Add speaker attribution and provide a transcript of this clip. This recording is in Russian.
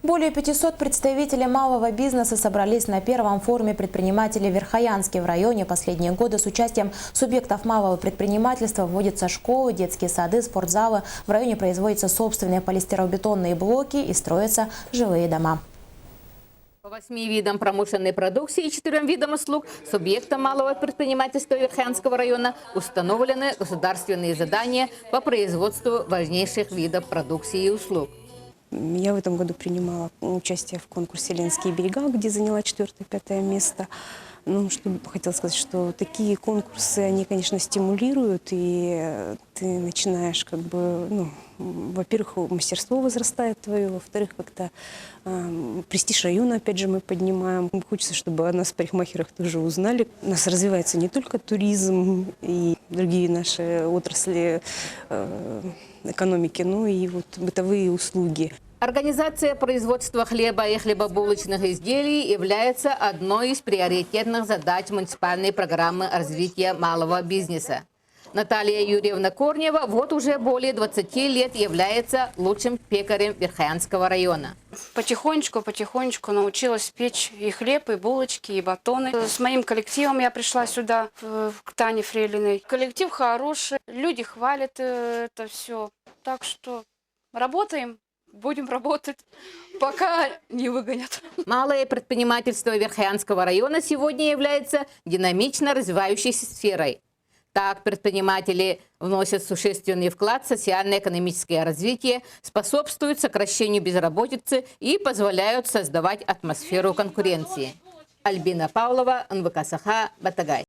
Speaker 1: Более 500 представителей малого бизнеса собрались на первом форуме предпринимателей в Верхоянске. В районе последние годы с участием субъектов малого предпринимательства вводятся школы, детские сады, спортзалы. В районе производятся собственные полистиролбетонные блоки и строятся жилые дома.
Speaker 2: По 8 видам промышленной продукции и 4 видам услуг субъектам малого предпринимательства Верхоянского района установлены государственные задания по производству важнейших видов продукции и услуг.
Speaker 3: Я в этом году принимала участие в конкурсе «Ленинские берега», где заняла 4-5 место. Ну, что хотела сказать, что такие конкурсы, они, конечно, стимулируют, и ты начинаешь, как бы, во-первых, мастерство возрастает твое, во-вторых, как-то престиж района, опять же, мы поднимаем. Хочется, чтобы о нас, парикмахерах, тоже узнали. У нас развивается не только туризм и другие наши отрасли экономики, но и вот бытовые услуги.
Speaker 2: Организация производства хлеба и хлебобулочных изделий является одной из приоритетных задач муниципальной программы развития малого бизнеса. Наталья Юрьевна Корнева вот уже более 20 лет является лучшим пекарем Верхоянского района.
Speaker 4: Потихонечку научилась печь и хлеб, и булочки, и батоны. С моим коллективом я пришла сюда, к Тане Фрелиной. Коллектив хороший, люди хвалят это все. Так что работаем. Будем работать, пока не выгонят.
Speaker 2: Малое предпринимательство Верхоянского района сегодня является динамично развивающейся сферой. Так, предприниматели вносят существенный вклад в социально-экономическое развитие, способствуют сокращению безработицы и позволяют создавать атмосферу конкуренции. Альбина Павлова, НВК Саха, Батагай.